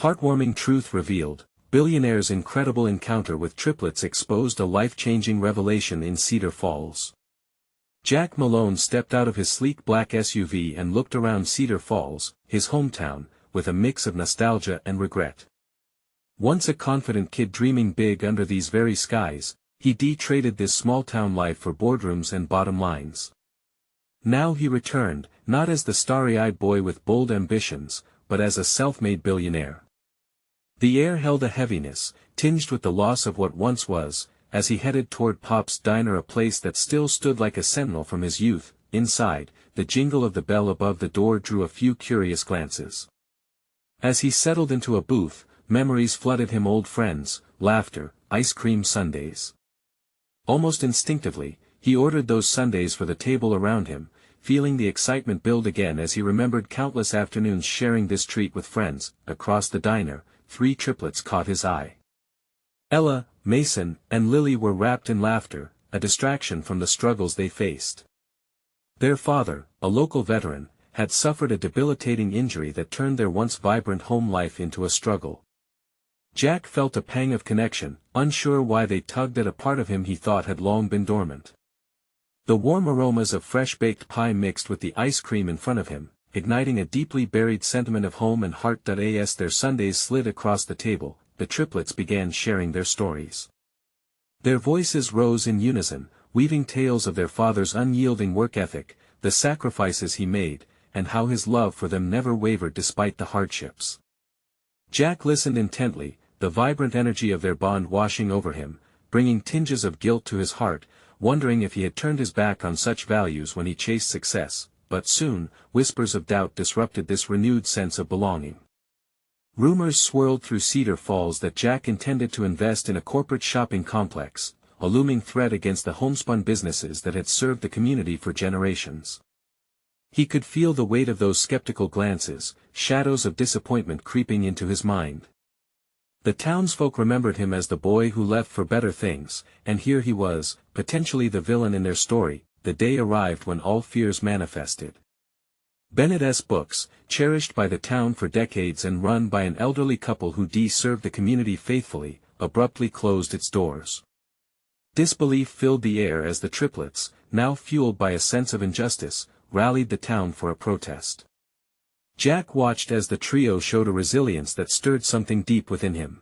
Heartwarming truth revealed. Billionaire's incredible encounter with triplets exposed a life-changing revelation in Cedar Falls. Jack Malone stepped out of his sleek black SUV and looked around Cedar Falls, his hometown, with a mix of nostalgia and regret. Once a confident kid dreaming big under these very skies, he traded this small-town life for boardrooms and bottom lines. Now he returned, not as the starry-eyed boy with bold ambitions, but as a self-made billionaire. The air held a heaviness, tinged with the loss of what once was, as he headed toward Pop's Diner, a place that still stood like a sentinel from his youth. Inside, the jingle of the bell above the door drew a few curious glances. As he settled into a booth, memories flooded him: old friends, laughter, ice cream sundaes. Almost instinctively, he ordered those sundaes for the table around him, feeling the excitement build again as he remembered countless afternoons sharing this treat with friends. Across the diner, 3 triplets caught his eye. Ella, Mason, and Lily were wrapped in laughter, a distraction from the struggles they faced. Their father, a local veteran, had suffered a debilitating injury that turned their once vibrant home life into a struggle. Jack felt a pang of connection, unsure why they tugged at a part of him he thought had long been dormant. The warm aromas of fresh-baked pie mixed with the ice cream in front of him, igniting a deeply buried sentiment of home and heart. As their sundaes slid across the table, the triplets began sharing their stories. Their voices rose in unison, weaving tales of their father's unyielding work ethic, the sacrifices he made, and how his love for them never wavered despite the hardships. Jack listened intently, the vibrant energy of their bond washing over him, bringing tinges of guilt to his heart, wondering if he had turned his back on such values when he chased success. But soon, whispers of doubt disrupted this renewed sense of belonging. Rumors swirled through Cedar Falls that Jack intended to invest in a corporate shopping complex, a looming threat against the homespun businesses that had served the community for generations. He could feel the weight of those skeptical glances, shadows of disappointment creeping into his mind. The townsfolk remembered him as the boy who left for better things, and here he was, potentially the villain in their story. The day arrived when all fears manifested. Bennett's Books, cherished by the town for decades and run by an elderly couple who served the community faithfully, abruptly closed its doors. Disbelief filled the air as the triplets, now fueled by a sense of injustice, rallied the town for a protest. Jack watched as the trio showed a resilience that stirred something deep within him.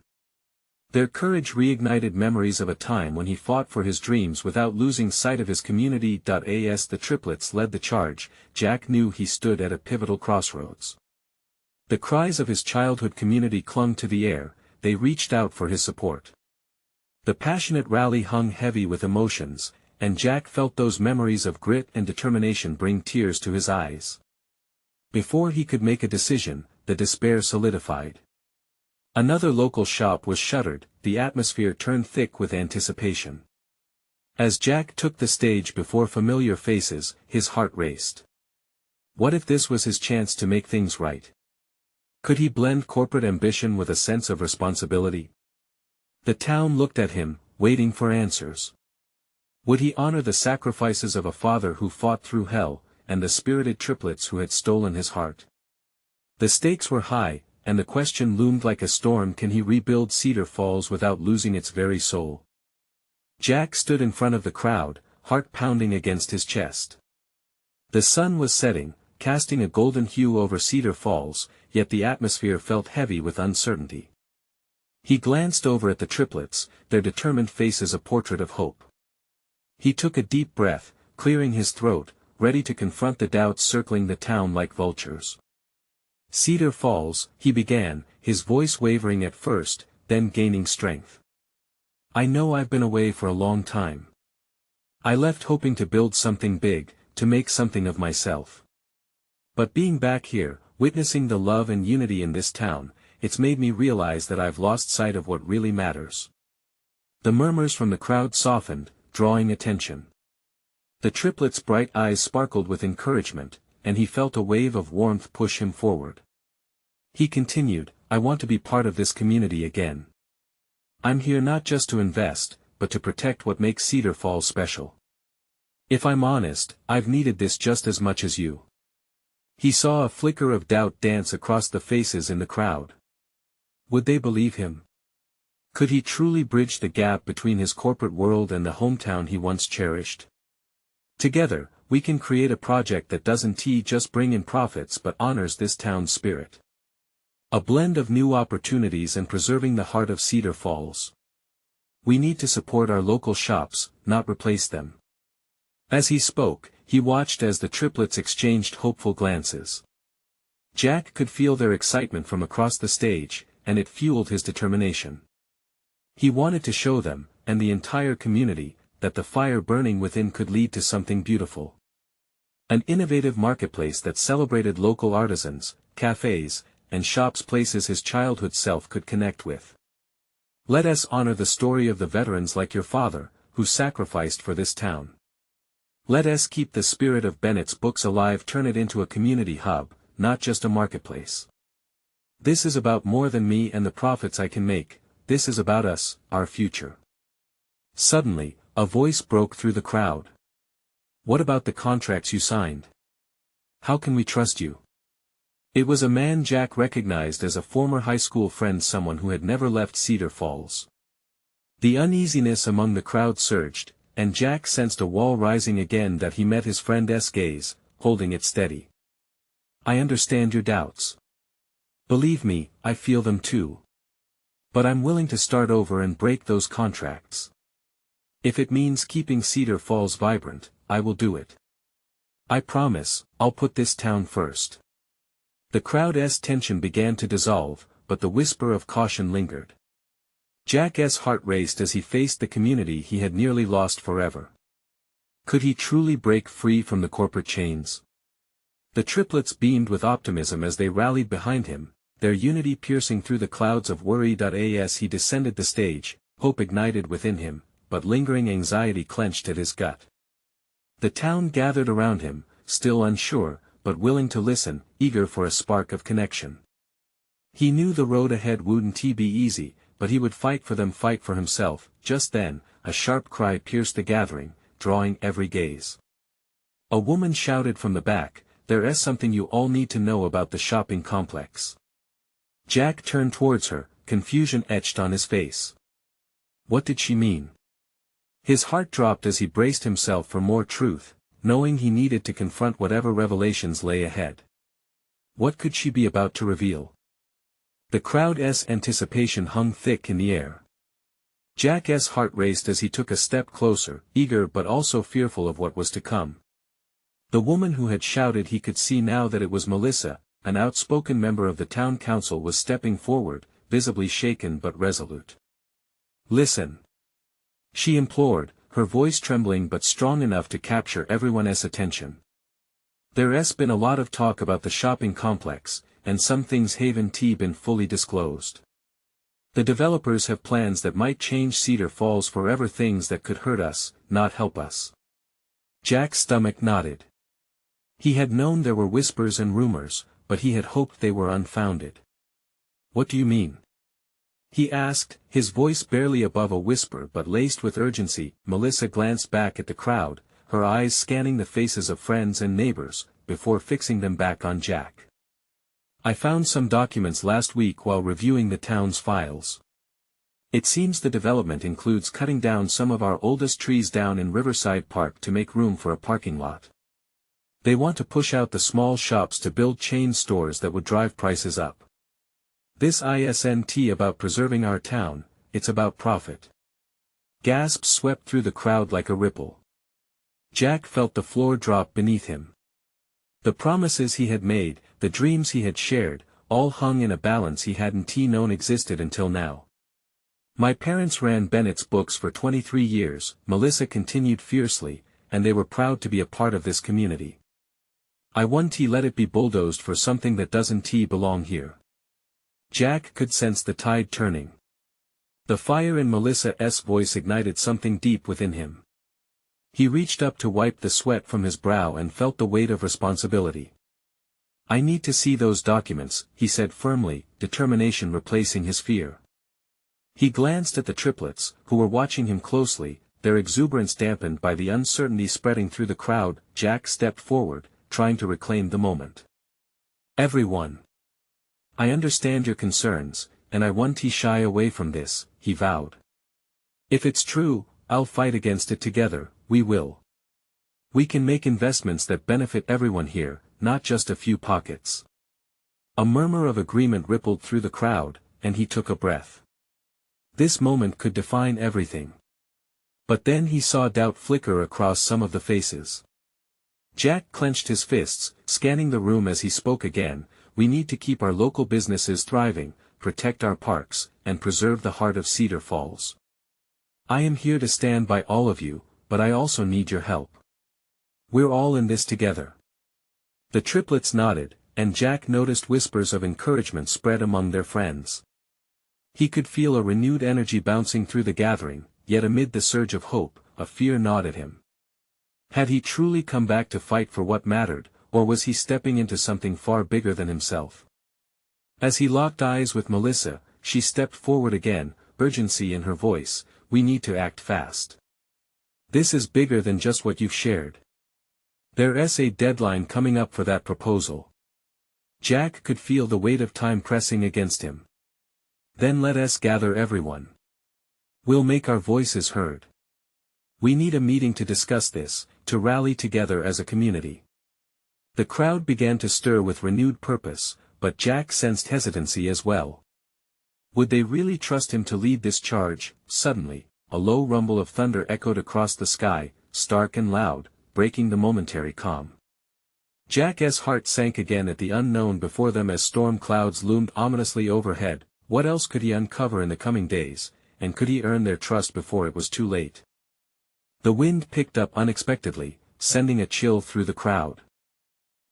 Their courage reignited memories of a time when he fought for his dreams without losing sight of his community. As the triplets led the charge, Jack knew he stood at a pivotal crossroads. The cries of his childhood community clung to the air, they reached out for his support. The passionate rally hung heavy with emotions, and Jack felt those memories of grit and determination bring tears to his eyes. Before he could make a decision, the despair solidified. Another local shop was shuttered, the atmosphere turned thick with anticipation. As Jack took the stage before familiar faces, his heart raced. What if this was his chance to make things right? Could he blend corporate ambition with a sense of responsibility? The town looked at him, waiting for answers. Would he honor the sacrifices of a father who fought through hell, and the spirited triplets who had stolen his heart? The stakes were high, and the question loomed like a storm: can he rebuild Cedar Falls without losing its very soul? Jack stood in front of the crowd, heart pounding against his chest. The sun was setting, casting a golden hue over Cedar Falls, yet the atmosphere felt heavy with uncertainty. He glanced over at the triplets, their determined faces a portrait of hope. He took a deep breath, clearing his throat, ready to confront the doubts circling the town like vultures. Cedar Falls, he began, his voice wavering at first, then gaining strength. I know I've been away for a long time. I left hoping to build something big, to make something of myself. But being back here, witnessing the love and unity in this town, it's made me realize that I've lost sight of what really matters. The murmurs from the crowd softened, drawing attention. The triplets' bright eyes sparkled with encouragement, and he felt a wave of warmth push him forward. He continued, I want to be part of this community again. I'm here not just to invest, but to protect what makes Cedar Falls special. If I'm honest, I've needed this just as much as you. He saw a flicker of doubt dance across the faces in the crowd. Would they believe him? Could he truly bridge the gap between his corporate world and the hometown he once cherished? Together, we can create a project that doesn't just bring in profits but honors this town's spirit. A blend of new opportunities and preserving the heart of Cedar Falls. We need to support our local shops, not replace them. As he spoke, he watched as the triplets exchanged hopeful glances. Jack could feel their excitement from across the stage, and it fueled his determination. He wanted to show them, and the entire community, that the fire burning within could lead to something beautiful. An innovative marketplace that celebrated local artisans, cafes, and shops, places his childhood self could connect with. Let us honor the story of the veterans like your father, who sacrificed for this town. Let us keep the spirit of Bennett's books alive, turn it into a community hub, not just a marketplace. This is about more than me and the profits I can make, this is about us, our future. Suddenly, a voice broke through the crowd. What about the contracts you signed? How can we trust you? It was a man Jack recognized as a former high school friend, someone who had never left Cedar Falls. The uneasiness among the crowd surged, and Jack sensed a wall rising again that he met his friend's gaze, holding it steady. I understand your doubts. Believe me, I feel them too. But I'm willing to start over and break those contracts. If it means keeping Cedar Falls vibrant, I will do it. I promise, I'll put this town first. The crowd's tension began to dissolve, but the whisper of caution lingered. Jack's heart raced as he faced the community he had nearly lost forever. Could he truly break free from the corporate chains? The triplets beamed with optimism as they rallied behind him, their unity piercing through the clouds of worry. As he descended the stage, hope ignited within him, but lingering anxiety clenched at his gut. The town gathered around him, still unsure, but willing to listen, eager for a spark of connection. He knew the road ahead wouldn't be easy, but he would fight for them, fight for himself. Just then, a sharp cry pierced the gathering, drawing every gaze. A woman shouted from the back, "There's something you all need to know about the shopping complex." Jack turned towards her, confusion etched on his face. What did she mean? His heart dropped as he braced himself for more truth, knowing he needed to confront whatever revelations lay ahead. What could she be about to reveal? The crowd's anticipation hung thick in the air. Jack's heart raced as he took a step closer, eager but also fearful of what was to come. The woman who had shouted, he could see now that it was Melissa, an outspoken member of the town council, was stepping forward, visibly shaken but resolute. Listen. She implored, her voice trembling but strong enough to capture everyone's attention. There's been a lot of talk about the shopping complex, and some things haven't been fully disclosed. The developers have plans that might change Cedar Falls forever, things that could hurt us, not help us. Jack's stomach knotted. He had known there were whispers and rumors, but he had hoped they were unfounded. What do you mean? He asked, his voice barely above a whisper but laced with urgency. Melissa glanced back at the crowd, her eyes scanning the faces of friends and neighbors, before fixing them back on Jack. I found some documents last week while reviewing the town's files. It seems the development includes cutting down some of our oldest trees down in Riverside Park to make room for a parking lot. They want to push out the small shops to build chain stores that would drive prices up. This isn't about preserving our town, it's about profit. Gasps swept through the crowd like a ripple. Jack felt the floor drop beneath him. The promises he had made, the dreams he had shared, all hung in a balance he hadn't known existed until now. My parents ran Bennett's books for 23 years, Melissa continued fiercely, and they were proud to be a part of this community. I won't let it be bulldozed for something that doesn't belong here. Jack could sense the tide turning. The fire in Melissa's voice ignited something deep within him. He reached up to wipe the sweat from his brow and felt the weight of responsibility. I need to see those documents, he said firmly, determination replacing his fear. He glanced at the triplets, who were watching him closely, their exuberance dampened by the uncertainty spreading through the crowd. Jack stepped forward, trying to reclaim the moment. Everyone. I understand your concerns, and I won't shy away from this, he vowed. If it's true, I'll fight against it together, we will. We can make investments that benefit everyone here, not just a few pockets. A murmur of agreement rippled through the crowd, and he took a breath. This moment could define everything. But then he saw doubt flicker across some of the faces. Jack clenched his fists, scanning the room as he spoke again. We need to keep our local businesses thriving, protect our parks, and preserve the heart of Cedar Falls. I am here to stand by all of you, but I also need your help. We're all in this together. The triplets nodded, and Jack noticed whispers of encouragement spread among their friends. He could feel a renewed energy bouncing through the gathering, yet amid the surge of hope, a fear gnawed at him. Had he truly come back to fight for what mattered, or was he stepping into something far bigger than himself? As he locked eyes with Melissa, she stepped forward again, urgency in her voice. We need to act fast. This is bigger than just what you've shared. There's a deadline coming up for that proposal. Jack could feel the weight of time pressing against him. Then let us gather everyone. We'll make our voices heard. We need a meeting to discuss this, to rally together as a community. The crowd began to stir with renewed purpose, but Jack sensed hesitancy as well. Would they really trust him to lead this charge? Suddenly, a low rumble of thunder echoed across the sky, stark and loud, breaking the momentary calm. Jack's heart sank again at the unknown before them as storm clouds loomed ominously overhead. What else could he uncover in the coming days, and could he earn their trust before it was too late? The wind picked up unexpectedly, sending a chill through the crowd.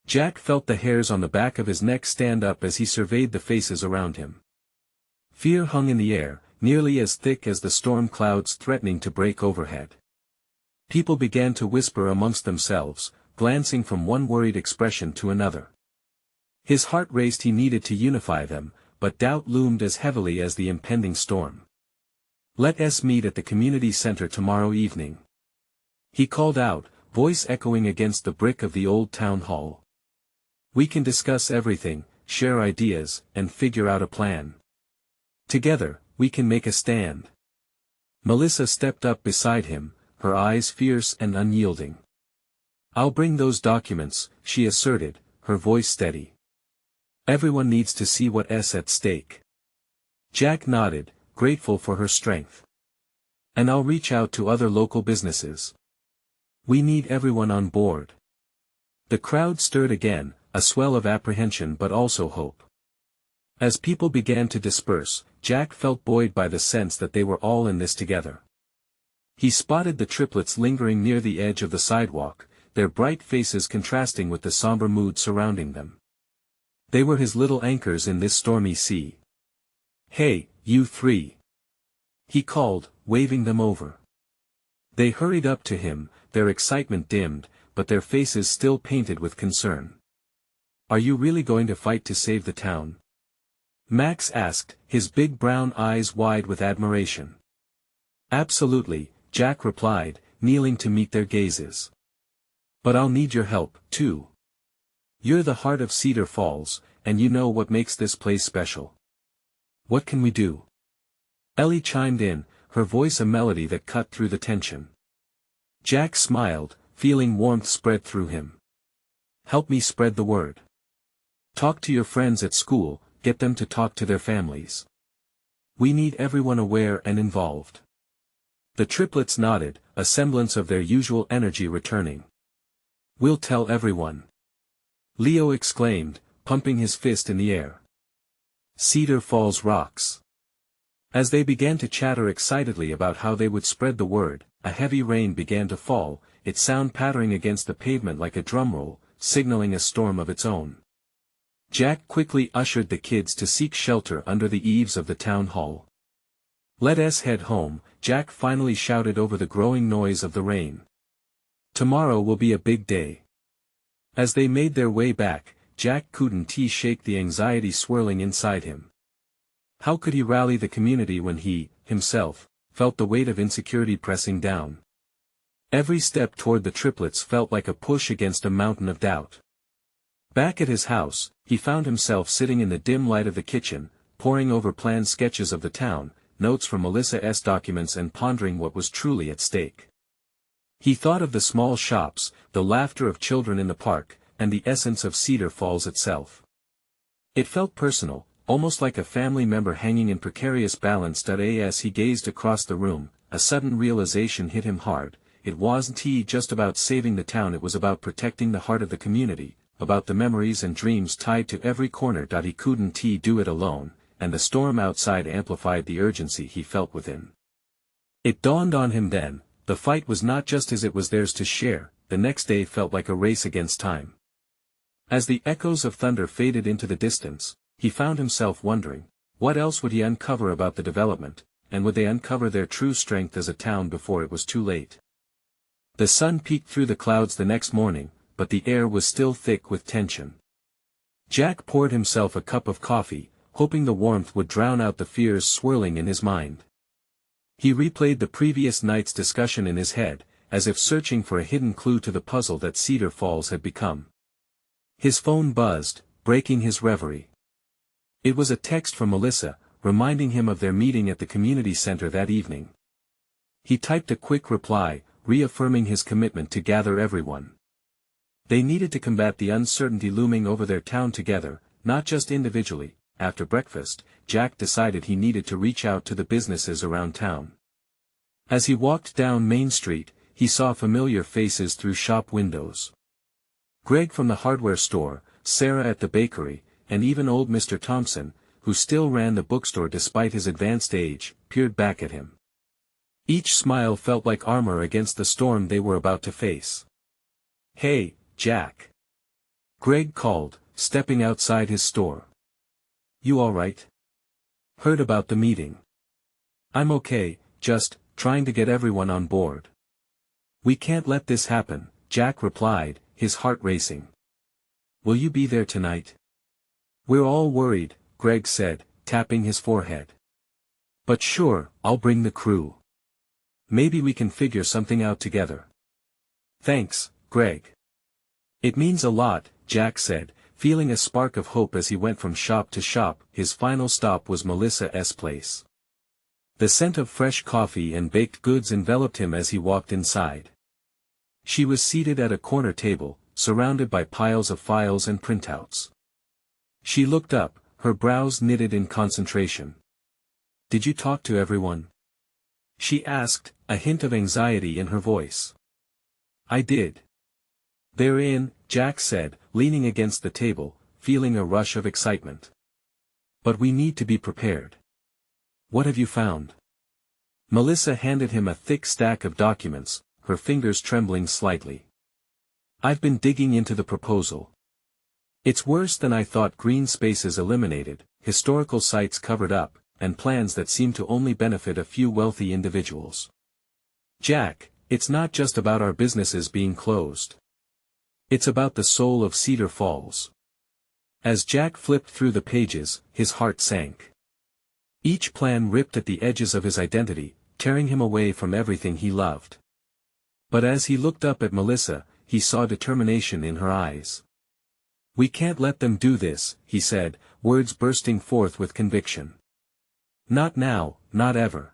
Jack felt the hairs on the back of his neck stand up as he surveyed the faces around him. Fear hung in the air, nearly as thick as the storm clouds threatening to break overhead. People began to whisper amongst themselves, glancing from one worried expression to another. His heart raced. He needed to unify them, but doubt loomed as heavily as the impending storm. Let us meet at the community center tomorrow evening. He called out, voice echoing against the brick of the old town hall. We can discuss everything, share ideas, and figure out a plan. Together, we can make a stand. Melissa stepped up beside him, her eyes fierce and unyielding. I'll bring those documents, she asserted, her voice steady. Everyone needs to see what's at stake. Jack nodded, grateful for her strength. And I'll reach out to other local businesses. We need everyone on board. The crowd stirred again, a swell of apprehension but also hope. As people began to disperse, Jack felt buoyed by the sense that they were all in this together. He spotted the triplets lingering near the edge of the sidewalk, their bright faces contrasting with the somber mood surrounding them. They were his little anchors in this stormy sea. Hey, you three! He called, waving them over. They hurried up to him, their excitement dimmed, but their faces still painted with concern. Are you really going to fight to save the town? Max asked, his big brown eyes wide with admiration. Absolutely, Jack replied, kneeling to meet their gazes. But I'll need your help, too. You're the heart of Cedar Falls, and you know what makes this place special. What can we do? Ellie chimed in, her voice a melody that cut through the tension. Jack smiled, feeling warmth spread through him. Help me spread the word. Talk to your friends at school, get them to talk to their families. We need everyone aware and involved. The triplets nodded, a semblance of their usual energy returning. We'll tell everyone. Leo exclaimed, pumping his fist in the air. Cedar Falls rocks. As they began to chatter excitedly about how they would spread the word, a heavy rain began to fall, its sound pattering against the pavement like a drumroll, signaling a storm of its own. Jack quickly ushered the kids to seek shelter under the eaves of the town hall. Let us head home, Jack finally shouted over the growing noise of the rain. Tomorrow will be a big day. As they made their way back, Jack couldn't shake the anxiety swirling inside him. How could he rally the community when he, himself, felt the weight of insecurity pressing down? Every step toward the triplets felt like a push against a mountain of doubt. Back at his house, he found himself sitting in the dim light of the kitchen, poring over planned sketches of the town, notes from Melissa's documents and pondering what was truly at stake. He thought of the small shops, the laughter of children in the park, and the essence of Cedar Falls itself. It felt personal, almost like a family member hanging in precarious balance. As he gazed across the room, a sudden realization hit him hard. It wasn't just about saving the town, it was about protecting the heart of the community, about the memories and dreams tied to every corner. He couldn't do it alone, and the storm outside amplified the urgency he felt within. It dawned on him then, the fight was not just his, it was theirs to share. The next day felt like a race against time. As the echoes of thunder faded into the distance, he found himself wondering, what else would he uncover about the development, and would they uncover their true strength as a town before it was too late? The sun peeked through the clouds the next morning, but the air was still thick with tension. Jack poured himself a cup of coffee, hoping the warmth would drown out the fears swirling in his mind. He replayed the previous night's discussion in his head, as if searching for a hidden clue to the puzzle that Cedar Falls had become. His phone buzzed, breaking his reverie. It was a text from Melissa, reminding him of their meeting at the community center that evening. He typed a quick reply, reaffirming his commitment to gather everyone. They needed to combat the uncertainty looming over their town together, not just individually. After breakfast, Jack decided he needed to reach out to the businesses around town. As he walked down Main Street, he saw familiar faces through shop windows. Greg from the hardware store, Sarah at the bakery, and even old Mr. Thompson, who still ran the bookstore despite his advanced age, peered back at him. Each smile felt like armor against the storm they were about to face. "Hey, Jack," Greg called, stepping outside his store. "You all right? Heard about the meeting." "I'm okay, just trying to get everyone on board." "We can't let this happen," Jack replied, his heart racing. "Will you be there tonight?" "We're all worried," Greg said, tapping his forehead. "But sure, I'll bring the crew. Maybe we can figure something out together." "Thanks, Greg." "It means a lot," Jack said, feeling a spark of hope as he went from shop to shop. His final stop was Melissa's place. The scent of fresh coffee and baked goods enveloped him as he walked inside. She was seated at a corner table, surrounded by piles of files and printouts. She looked up, her brows knitted in concentration. "Did you talk to everyone?" she asked, a hint of anxiety in her voice. "I did." "They're in," Jack said, leaning against the table, feeling a rush of excitement. "But we need to be prepared." "What have you found?" Melissa handed him a thick stack of documents, her fingers trembling slightly. "I've been digging into the proposal. It's worse than I thought. Green spaces eliminated, historical sites covered up, and plans that seem to only benefit a few wealthy individuals. Jack, it's not just about our businesses being closed. It's about the soul of Cedar Falls." As Jack flipped through the pages, his heart sank. Each plan ripped at the edges of his identity, tearing him away from everything he loved. But as he looked up at Melissa, he saw determination in her eyes. "We can't let them do this," he said, words bursting forth with conviction. "Not now, not ever."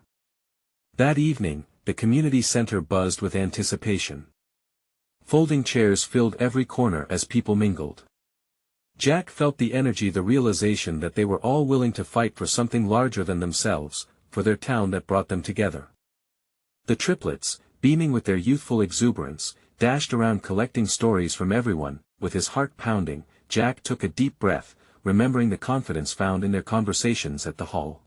That evening, the community center buzzed with anticipation. Folding chairs filled every corner as people mingled. Jack felt the energy, the realization that they were all willing to fight for something larger than themselves, for their town that brought them together. The triplets, beaming with their youthful exuberance, dashed around collecting stories from everyone. With his heart pounding, Jack took a deep breath, remembering the confidence found in their conversations at the hall.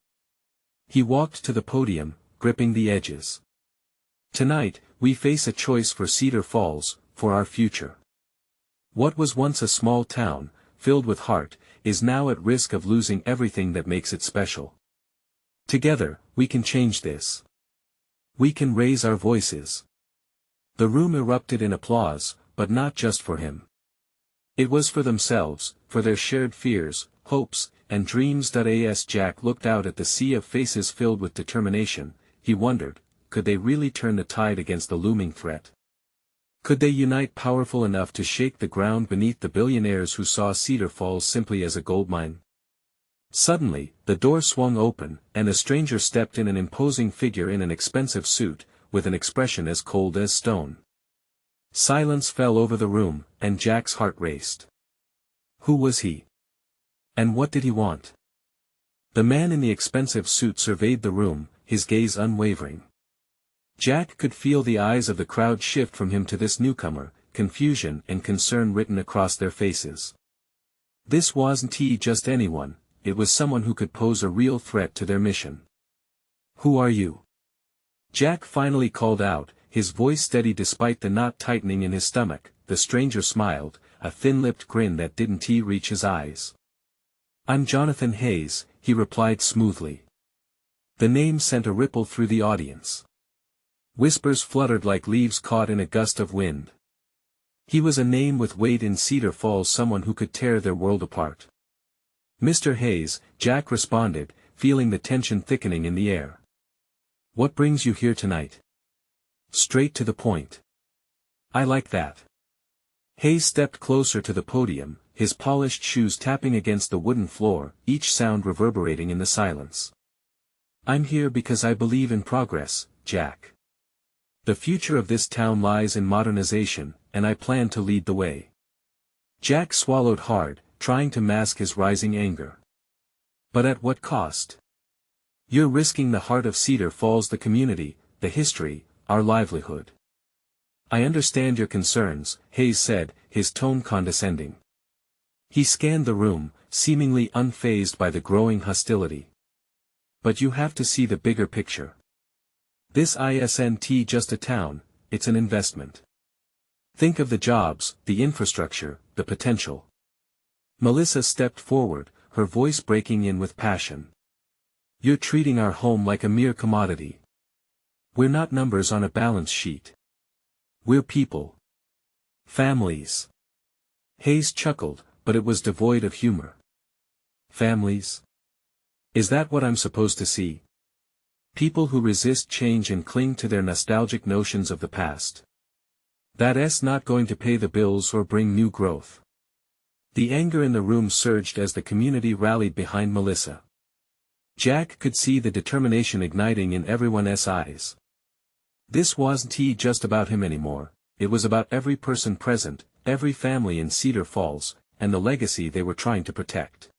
He walked to the podium, gripping the edges. "Tonight, we face a choice for Cedar Falls, for our future. What was once a small town, filled with heart, is now at risk of losing everything that makes it special. Together, we can change this. We can raise our voices." The room erupted in applause, but not just for him. It was for themselves, for their shared fears, hopes, and dreams. As Jack looked out at the sea of faces filled with determination, he wondered, could they really turn the tide against the looming threat? Could they unite powerful enough to shake the ground beneath the billionaires who saw Cedar Falls simply as a goldmine? Suddenly, the door swung open, and a stranger stepped in, an imposing figure in an expensive suit, with an expression as cold as stone. Silence fell over the room, and Jack's heart raced. Who was he? And what did he want? The man in the expensive suit surveyed the room, his gaze unwavering. Jack could feel the eyes of the crowd shift from him to this newcomer, confusion and concern written across their faces. This wasn't just anyone, it was someone who could pose a real threat to their mission. Who are you? Jack finally called out, his voice steady despite the knot tightening in his stomach. The stranger smiled, a thin-lipped grin that didn't reach his eyes. I'm Jonathan Hayes, he replied smoothly. The name sent a ripple through the audience. Whispers fluttered like leaves caught in a gust of wind. He was a name with weight in Cedar Falls, someone who could tear their world apart. Mr. Hayes, Jack responded, feeling the tension thickening in the air. What brings you here tonight? Straight to the point. I like that. Hayes stepped closer to the podium, his polished shoes tapping against the wooden floor, each sound reverberating in the silence. I'm here because I believe in progress, Jack. The future of this town lies in modernization, and I plan to lead the way. Jack swallowed hard, trying to mask his rising anger. But at what cost? You're risking the heart of Cedar Falls, the community, the history, our livelihood. I understand your concerns, Hayes said, his tone condescending. He scanned the room, seemingly unfazed by the growing hostility. But you have to see the bigger picture. This isn't just a town, it's an investment. Think of the jobs, the infrastructure, the potential. Melissa stepped forward, her voice breaking in with passion. You're treating our home like a mere commodity. We're not numbers on a balance sheet. We're people. Families. Hayes chuckled, but it was devoid of humor. Families? Is that what I'm supposed to see? People who resist change and cling to their nostalgic notions of the past. That's not going to pay the bills or bring new growth. The anger in the room surged as the community rallied behind Melissa. Jack could see the determination igniting in everyone's eyes. This wasn't just about him anymore, it was about every person present, every family in Cedar Falls, and the legacy they were trying to protect.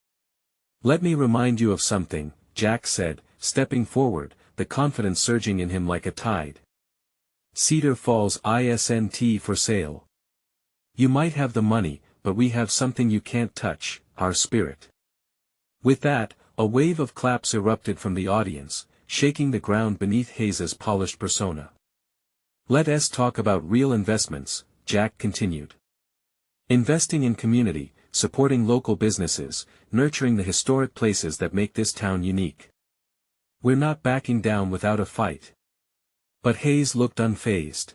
Let me remind you of something, Jack said, stepping forward, the confidence surging in him like a tide. Cedar Falls isn't for sale. You might have the money, but we have something you can't touch, our spirit. With that, a wave of claps erupted from the audience, shaking the ground beneath Hayes's polished persona. Let's talk about real investments, Jack continued. Investing in community, supporting local businesses, nurturing the historic places that make this town unique. We're not backing down without a fight. But Hayes looked unfazed.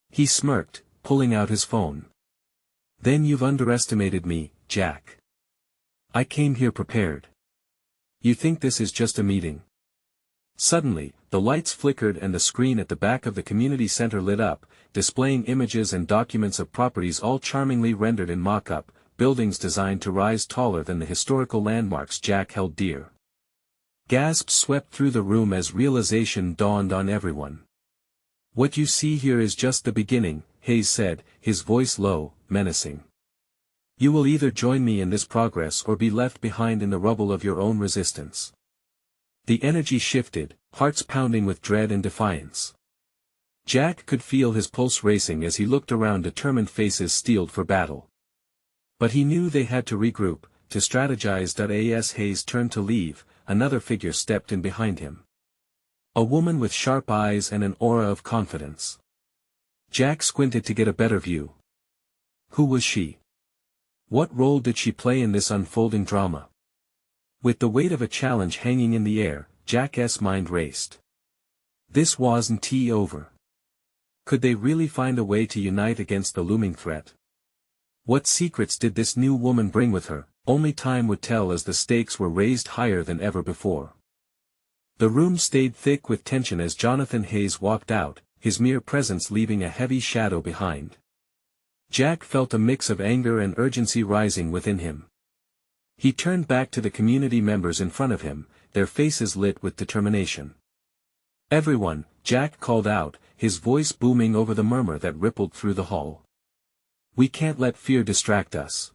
He smirked, pulling out his phone. Then you've underestimated me, Jack. I came here prepared. You think this is just a meeting? Suddenly, the lights flickered and the screen at the back of the community center lit up, displaying images and documents of properties all charmingly rendered in mock-up, buildings designed to rise taller than the historical landmarks Jack held dear. Gasps swept through the room as realization dawned on everyone. What you see here is just the beginning, Hayes said, his voice low, menacing. You will either join me in this progress or be left behind in the rubble of your own resistance. The energy shifted, hearts pounding with dread and defiance. Jack could feel his pulse racing as he looked around, determined faces steeled for battle. But he knew they had to regroup, to strategize. As Hayes turned to leave, another figure stepped in behind him. A woman with sharp eyes and an aura of confidence. Jack squinted to get a better view. Who was she? What role did she play in this unfolding drama? With the weight of a challenge hanging in the air, Jack's mind raced. This wasn't over. Could they really find a way to unite against the looming threat? What secrets did this new woman bring with her? Only time would tell as the stakes were raised higher than ever before. The room stayed thick with tension as Jonathan Hayes walked out, his mere presence leaving a heavy shadow behind. Jack felt a mix of anger and urgency rising within him. He turned back to the community members in front of him, their faces lit with determination. "Everyone," Jack called out, his voice booming over the murmur that rippled through the hall. "We can't let fear distract us.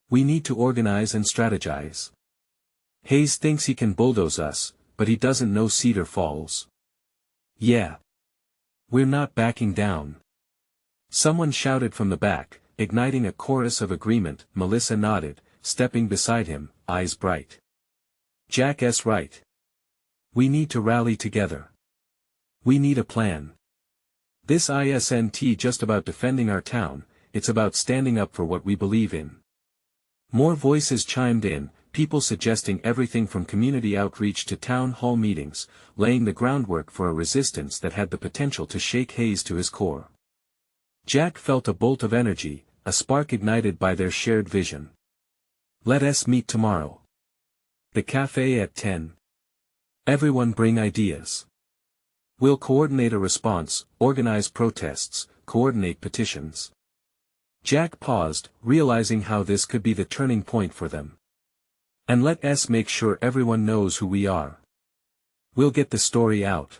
We need to organize and strategize. Hayes thinks he can bulldoze us, but he doesn't know Cedar Falls. Yeah. We're not backing down." Someone shouted from the back, igniting a chorus of agreement. Melissa nodded, stepping beside him, eyes bright. "Jack's right. We need to rally together. We need a plan. This isn't just about defending our town, it's about standing up for what we believe in." More voices chimed in, people suggesting everything from community outreach to town hall meetings, laying the groundwork for a resistance that had the potential to shake Hayes to his core. Jack felt a bolt of energy, a spark ignited by their shared vision. "Let us meet tomorrow. The cafe at 10. Everyone bring ideas. We'll coordinate a response, organize protests, coordinate petitions." Jack paused, realizing how this could be the turning point for them. "And let us make sure everyone knows who we are. We'll get the story out."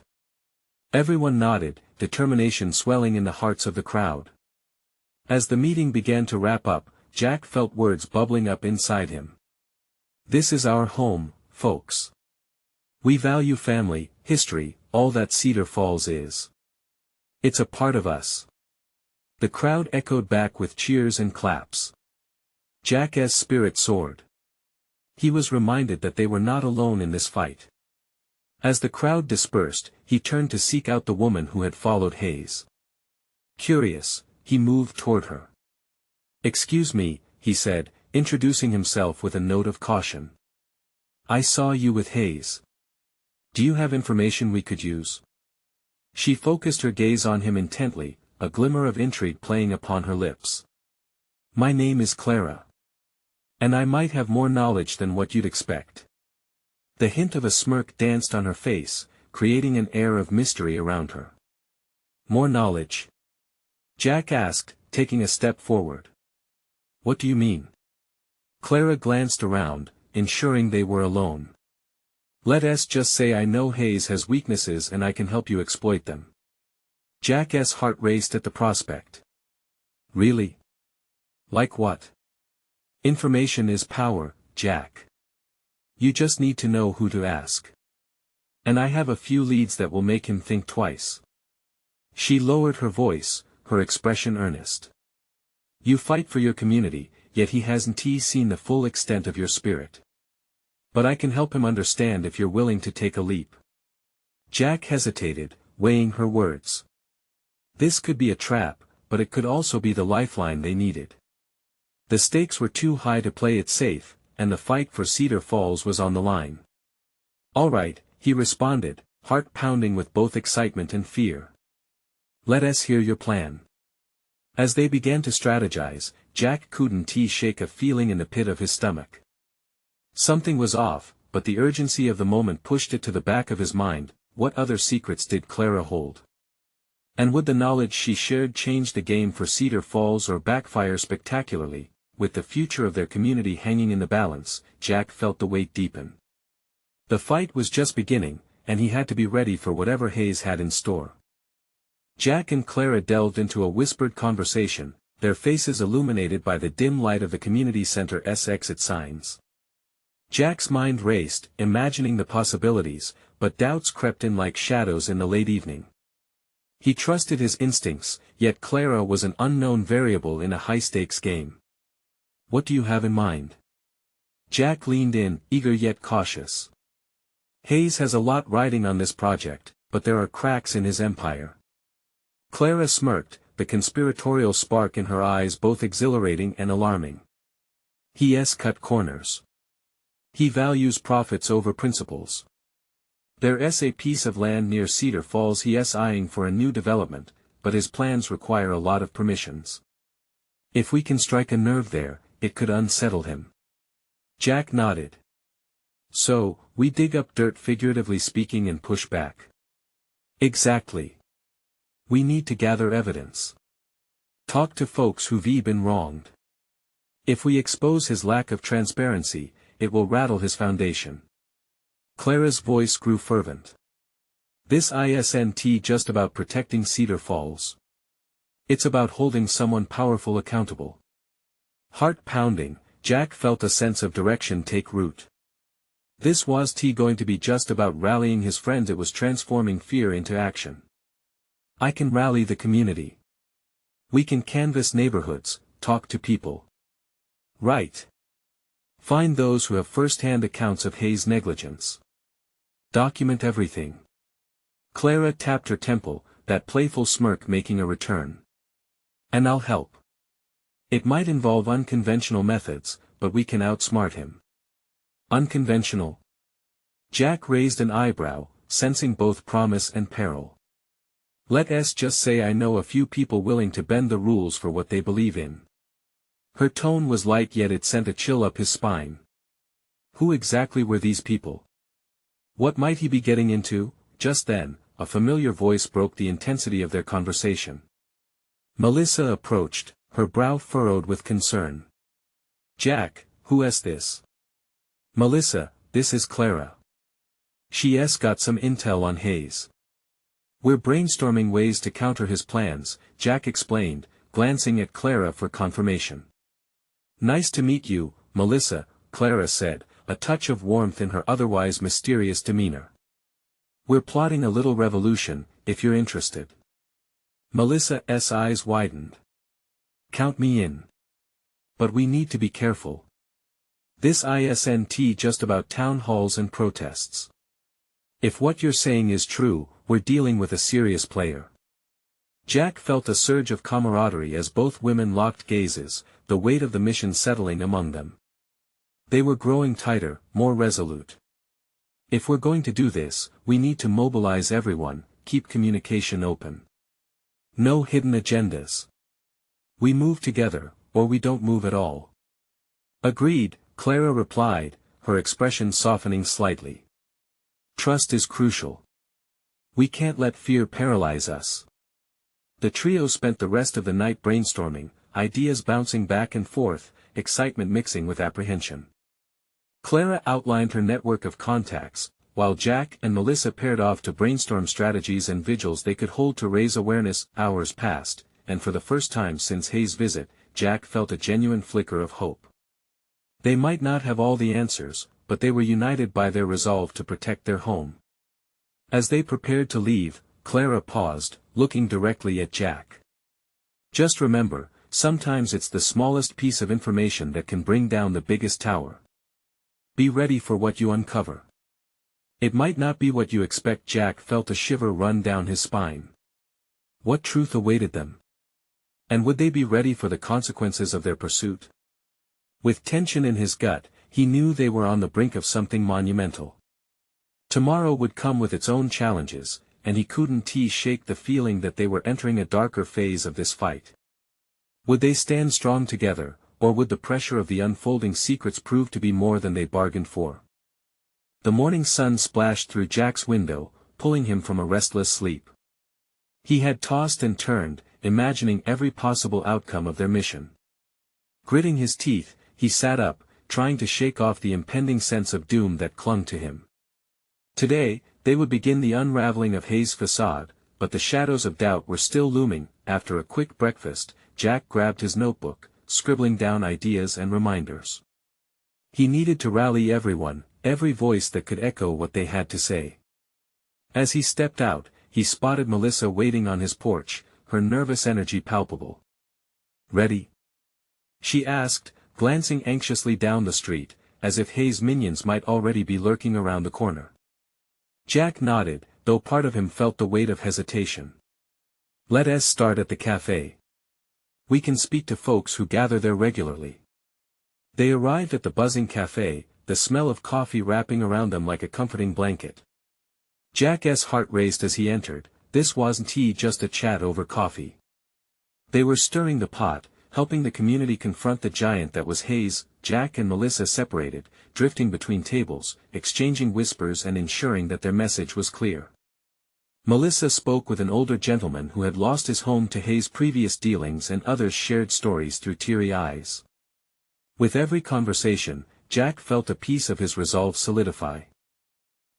Everyone nodded, determination swelling in the hearts of the crowd. As the meeting began to wrap up, Jack felt words bubbling up inside him. "This is our home, folks. We value family, history, all that Cedar Falls is. It's a part of us." The crowd echoed back with cheers and claps. Jack's spirit soared. He was reminded that they were not alone in this fight. As the crowd dispersed, he turned to seek out the woman who had followed Hayes. Curious, he moved toward her. "Excuse me," he said, introducing himself with a note of caution. "I saw you with Hayes. Do you have information we could use?" She focused her gaze on him intently, a glimmer of intrigue playing upon her lips. "My name is Clara. And I might have more knowledge than what you'd expect." The hint of a smirk danced on her face, creating an air of mystery around her. "More knowledge?" Jack asked, taking a step forward. "What do you mean?" Clara glanced around, ensuring they were alone. "Let us just say I know Hayes has weaknesses and I can help you exploit them." Jack's heart raced at the prospect. "Really? Like what?" "Information is power, Jack. You just need to know who to ask. And I have a few leads that will make him think twice." She lowered her voice, her expression earnest. "You fight for your community, yet he hasn't seen the full extent of your spirit. But I can help him understand if you're willing to take a leap." Jack hesitated, weighing her words. This could be a trap, but it could also be the lifeline they needed. The stakes were too high to play it safe, and the fight for Cedar Falls was on the line. "All right," he responded, heart pounding with both excitement and fear. "Let us hear your plan." As they began to strategize, Jack couldn't shake a feeling in the pit of his stomach. Something was off, but the urgency of the moment pushed it to the back of his mind. What other secrets did Clara hold? And would the knowledge she shared change the game for Cedar Falls or backfire spectacularly? With the future of their community hanging in the balance, Jack felt the weight deepen. The fight was just beginning, and he had to be ready for whatever Hayes had in store. Jack and Clara delved into a whispered conversation, their faces illuminated by the dim light of the community center's exit signs. Jack's mind raced, imagining the possibilities, but doubts crept in like shadows in the late evening. He trusted his instincts, yet Clara was an unknown variable in a high-stakes game. "What do you have in mind?" Jack leaned in, eager yet cautious. "Hayes has a lot riding on this project, but there are cracks in his empire." Clara smirked, the conspiratorial spark in her eyes both exhilarating and alarming. "He's cut corners. He values profits over principles. There's a piece of land near Cedar Falls he's eyeing for a new development, but his plans require a lot of permissions. If we can strike a nerve there, it could unsettle him." Jack nodded. "So, we dig up dirt figuratively speaking and push back." "Exactly. We need to gather evidence. Talk to folks who've been wronged. If we expose his lack of transparency, it will rattle his foundation. Clara's voice grew fervent. This isn't just about protecting Cedar Falls. It's about holding someone powerful accountable. Heart pounding, Jack felt a sense of direction take root. This wasn't going to be just about rallying his friends, it was transforming fear into action. I can rally the community. We can canvass neighborhoods, talk to people. Right. Find those who have first-hand accounts of Hayes' negligence. Document everything. Clara tapped her temple, that playful smirk making a return. And I'll help. It might involve unconventional methods, but we can outsmart him. Unconventional? Jack raised an eyebrow, sensing both promise and peril. Let's just say I know a few people willing to bend the rules for what they believe in. Her tone was light, yet it sent a chill up his spine. Who exactly were these people? What might he be getting into? Just then, a familiar voice broke the intensity of their conversation. Melissa approached, her brow furrowed with concern. Jack, who's this? Melissa, this is Clara. She's got some intel on Hayes. We're brainstorming ways to counter his plans, Jack explained, glancing at Clara for confirmation. Nice to meet you, Melissa, Clara said, a touch of warmth in her otherwise mysterious demeanor. We're plotting a little revolution, if you're interested. Melissa's eyes widened. Count me in. But we need to be careful. This isn't just about town halls and protests. If what you're saying is true, we're dealing with a serious player. Jack felt a surge of camaraderie as both women locked gazes, the weight of the mission settling among them. They were growing tighter, more resolute. If we're going to do this, we need to mobilize everyone, keep communication open. No hidden agendas. We move together, or we don't move at all. Agreed, Clara replied, her expression softening slightly. Trust is crucial. We can't let fear paralyze us. The trio spent the rest of the night brainstorming, ideas bouncing back and forth, excitement mixing with apprehension. Clara outlined her network of contacts, while Jack and Melissa paired off to brainstorm strategies and vigils they could hold to raise awareness. Hours passed, and for the first time since Hayes' visit, Jack felt a genuine flicker of hope. They might not have all the answers, but they were united by their resolve to protect their home. As they prepared to leave, Clara paused, looking directly at Jack. Just remember, sometimes it's the smallest piece of information that can bring down the biggest tower. Be ready for what you uncover. It might not be what you expect. Jack felt a shiver run down his spine. What truth awaited them? And would they be ready for the consequences of their pursuit? With tension in his gut, he knew they were on the brink of something monumental. Tomorrow would come with its own challenges, and he couldn't shake the feeling that they were entering a darker phase of this fight. Would they stand strong together, or would the pressure of the unfolding secrets prove to be more than they bargained for? The morning sun splashed through Jack's window, pulling him from a restless sleep. He had tossed and turned, imagining every possible outcome of their mission. Gritting his teeth, he sat up, trying to shake off the impending sense of doom that clung to him. Today, they would begin the unraveling of Hayes' facade, but the shadows of doubt were still looming. After a quick breakfast, Jack grabbed his notebook, scribbling down ideas and reminders. He needed to rally everyone, every voice that could echo what they had to say. As he stepped out, he spotted Melissa waiting on his porch, her nervous energy palpable. Ready? She asked, glancing anxiously down the street, as if Hayes' minions might already be lurking around the corner. Jack nodded, though part of him felt the weight of hesitation. Let's start at the cafe. We can speak to folks who gather there regularly. They arrived at the buzzing cafe, the smell of coffee wrapping around them like a comforting blanket. Jack's heart raced as he entered. This wasn't just a chat over coffee. They were stirring the pot, helping the community confront the giant that was Hayes. Jack and Melissa separated, drifting between tables, exchanging whispers and ensuring that their message was clear. Melissa spoke with an older gentleman who had lost his home to Hayes' previous dealings, and others shared stories through teary eyes. With every conversation, Jack felt a piece of his resolve solidify.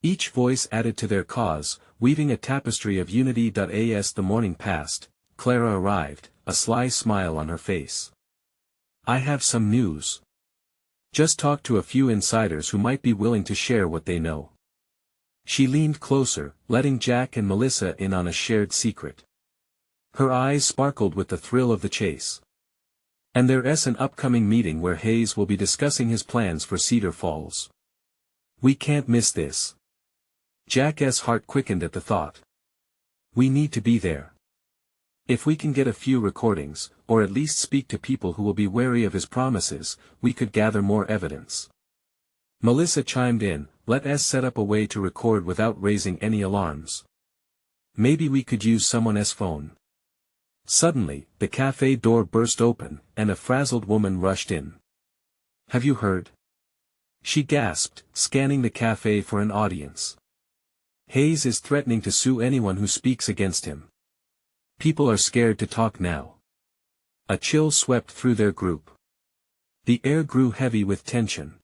Each voice added to their cause, weaving a tapestry of unity. As the morning passed, Clara arrived, a sly smile on her face. "I have some news. Just talked to a few insiders who might be willing to share what they know." She leaned closer, letting Jack and Melissa in on a shared secret. Her eyes sparkled with the thrill of the chase. "And there's an upcoming meeting where Hayes will be discussing his plans for Cedar Falls. We can't miss this." Jack's heart quickened at the thought. "We need to be there. If we can get a few recordings, or at least speak to people who will be wary of his promises, we could gather more evidence." Melissa chimed in, "Let us set up a way to record without raising any alarms. Maybe we could use someone's phone." Suddenly, the cafe door burst open, and a frazzled woman rushed in. "Have you heard?" she gasped, scanning the cafe for an audience. "Hayes is threatening to sue anyone who speaks against him. People are scared to talk now." A chill swept through their group. The air grew heavy with tension.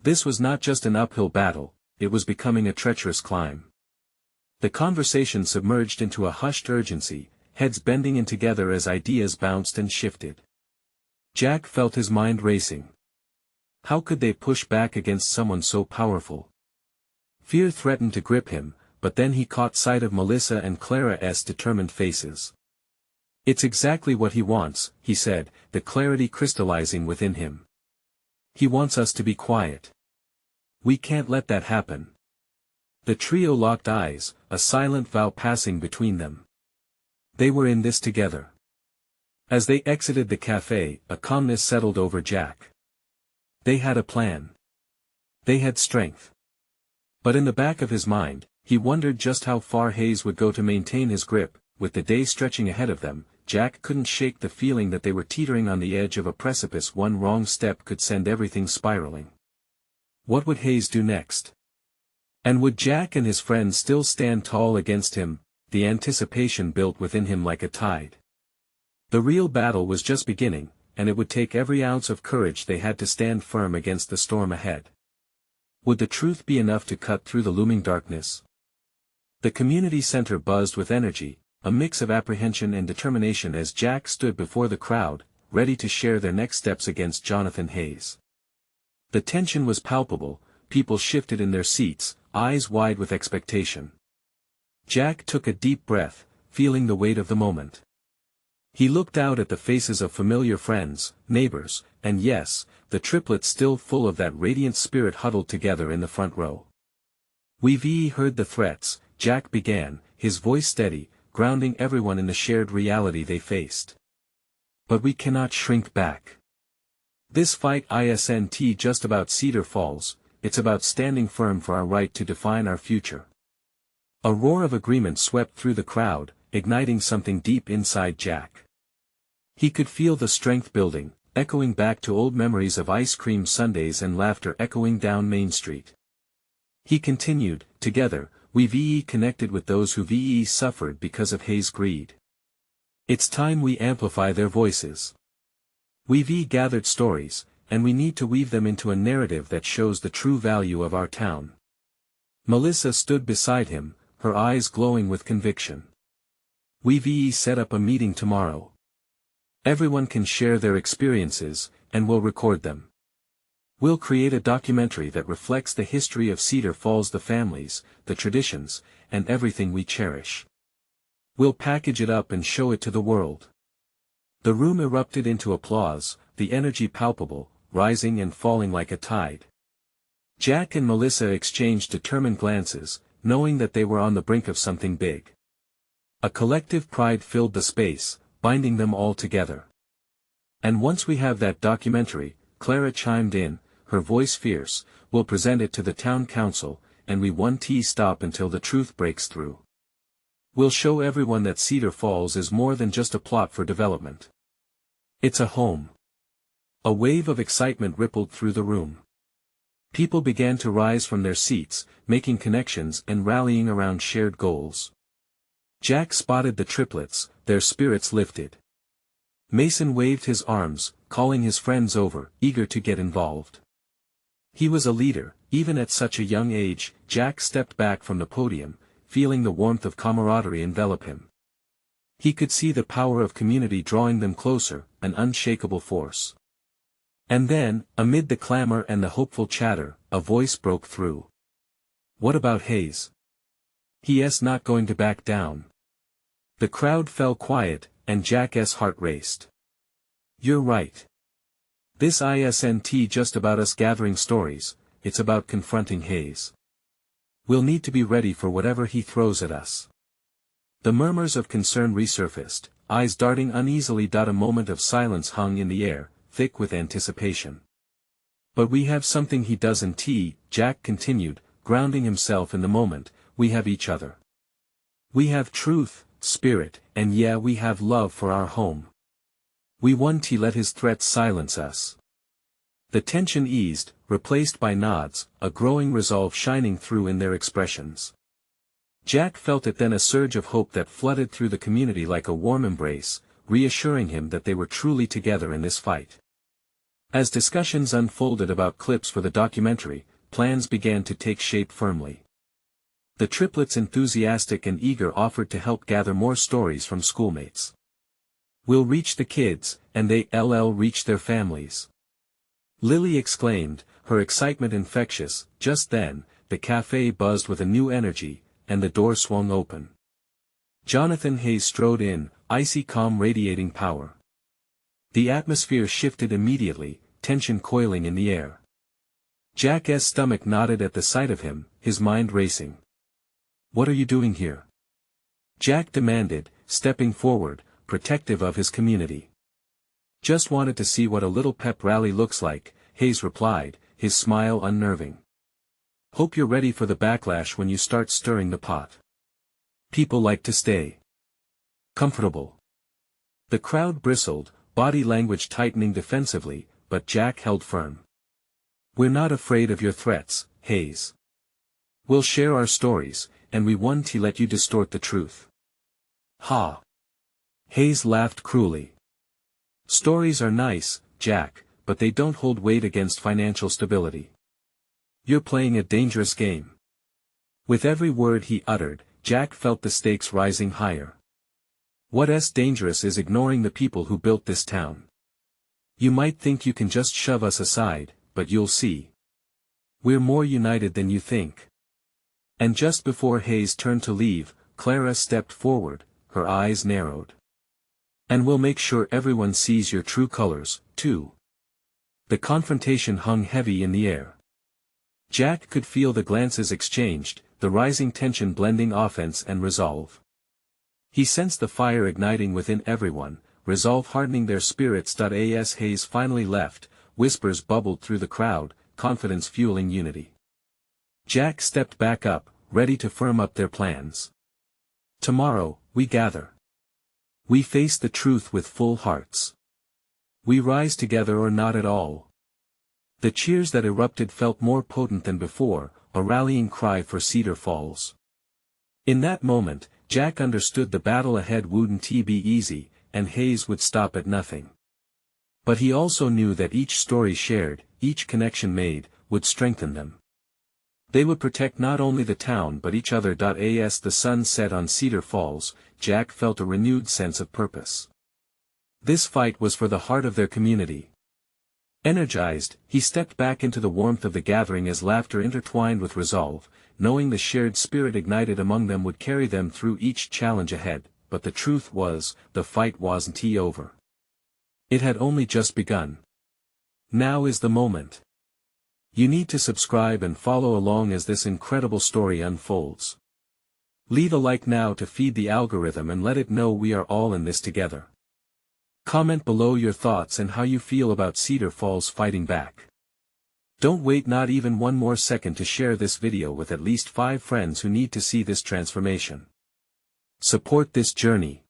This was not just an uphill battle, it was becoming a treacherous climb. The conversation submerged into a hushed urgency, heads bending in together as ideas bounced and shifted. Jack felt his mind racing. How could they push back against someone so powerful? Fear threatened to grip him, but then he caught sight of Melissa and Clara's determined faces. "It's exactly what he wants," he said, the clarity crystallizing within him. "He wants us to be quiet. We can't let that happen." The trio locked eyes, a silent vow passing between them. They were in this together. As they exited the cafe, a calmness settled over Jack. They had a plan. They had strength. But in the back of his mind, he wondered just how far Hayes would go to maintain his grip. With the day stretching ahead of them, Jack couldn't shake the feeling that they were teetering on the edge of a precipice. One wrong step could send everything spiraling. What would Hayes do next? And would Jack and his friends still stand tall against him? The anticipation built within him like a tide. The real battle was just beginning, and it would take every ounce of courage they had to stand firm against the storm ahead. Would the truth be enough to cut through the looming darkness? The community center buzzed with energy, a mix of apprehension and determination as Jack stood before the crowd, ready to share their next steps against Jonathan Hayes. The tension was palpable, people shifted in their seats, eyes wide with expectation. Jack took a deep breath, feeling the weight of the moment. He looked out at the faces of familiar friends, neighbors, and yes, the triplets still full of that radiant spirit huddled together in the front row. "We've heard the threats," Jack began, his voice steady, grounding everyone in the shared reality they faced. "But we cannot shrink back. This fight isn't just about Cedar Falls, it's about standing firm for our right to define our future." A roar of agreement swept through the crowd, igniting something deep inside Jack. He could feel the strength building, echoing back to old memories of ice cream sundaes and laughter echoing down Main Street. He continued, "Together, we've connected with those who've suffered because of Hayes' greed. It's time we amplify their voices. We've gathered stories, and we need to weave them into a narrative that shows the true value of our town." Melissa stood beside him, her eyes glowing with conviction. "We've set up a meeting tomorrow. Everyone can share their experiences, and we'll record them. We'll create a documentary that reflects the history of Cedar Falls, the families, the traditions, and everything we cherish. We'll package it up and show it to the world." The room erupted into applause, the energy palpable, rising and falling like a tide. Jack and Melissa exchanged determined glances, knowing that they were on the brink of something big. A collective pride filled the space, binding them all together. "And once we have that documentary," Clara chimed in, her voice fierce, "we'll present it to the town council, and we won't stop until the truth breaks through. We'll show everyone that Cedar Falls is more than just a plot for development. It's a home." A wave of excitement rippled through the room. People began to rise from their seats, making connections and rallying around shared goals. Jack spotted the triplets, their spirits lifted. Mason waved his arms, calling his friends over, eager to get involved. He was a leader, even at such a young age. Jack stepped back from the podium, feeling the warmth of camaraderie envelop him. He could see the power of community drawing them closer, an unshakable force. And then, amid the clamor and the hopeful chatter, a voice broke through. "What about Hayes? He's not going to back down." The crowd fell quiet, and Jack's heart raced. "You're right. This isn't just about us gathering stories, it's about confronting Hayes. We'll need to be ready for whatever he throws at us." The murmurs of concern resurfaced, eyes darting uneasily. A moment of silence hung in the air, thick with anticipation. "But we have something he doesn't," Jack continued, grounding himself in the moment. "We have each other. We have truth, spirit, and yeah, we have love for our home. We won't let his threats silence us." The tension eased, replaced by nods, a growing resolve shining through in their expressions. Jack felt it then, a surge of hope that flooded through the community like a warm embrace, reassuring him that they were truly together in this fight. As discussions unfolded about clips for the documentary, plans began to take shape firmly. The triplets, enthusiastic and eager, offered to help gather more stories from schoolmates. "We'll reach the kids, and they'll reach their families," Lily exclaimed, her excitement infectious. Just then, the cafe buzzed with a new energy, and the door swung open. Jonathan Hayes strode in, icy calm radiating power. The atmosphere shifted immediately, tension coiling in the air. Jack's stomach knotted at the sight of him, his mind racing. "What are you doing here?" Jack demanded, stepping forward, protective of his community. "Just wanted to see what a little pep rally looks like," Hayes replied, his smile unnerving. "Hope you're ready for the backlash when you start stirring the pot. People like to stay comfortable." The crowd bristled, body language tightening defensively, but Jack held firm. "We're not afraid of your threats, Hayes. We'll share our stories, and we won't let you distort the truth." "Ha!" Hayes laughed cruelly. "Stories are nice, Jack, but they don't hold weight against financial stability. You're playing a dangerous game." With every word he uttered, Jack felt the stakes rising higher. "What's dangerous is ignoring the people who built this town. You might think you can just shove us aside, but you'll see. We're more united than you think." And just before Hayes turned to leave, Clara stepped forward, her eyes narrowed. "And we'll make sure everyone sees your true colors, too." The confrontation hung heavy in the air. Jack could feel the glances exchanged, the rising tension blending offense and resolve. He sensed the fire igniting within everyone, resolve hardening their spirits. As Hayes finally left, whispers bubbled through the crowd, confidence fueling unity. Jack stepped back up, ready to firm up their plans. "Tomorrow, we gather. We face the truth with full hearts. We rise together or not at all." The cheers that erupted felt more potent than before, a rallying cry for Cedar Falls. In that moment, Jack understood the battle ahead wouldn't be easy, and Hayes would stop at nothing. But he also knew that each story shared, each connection made, would strengthen them. They would protect not only the town but each other. As the sun set on Cedar Falls, Jack felt a renewed sense of purpose. This fight was for the heart of their community. Energized, he stepped back into the warmth of the gathering as laughter intertwined with resolve, knowing the shared spirit ignited among them would carry them through each challenge ahead. But the truth was, the fight wasn't over. It had only just begun. Now is the moment. You need to subscribe and follow along as this incredible story unfolds. Leave a like now to feed the algorithm and let it know we are all in this together. Comment below your thoughts and how you feel about Cedar Falls fighting back. Don't wait not even one more second to share this video with at least 5 friends who need to see this transformation. Support this journey.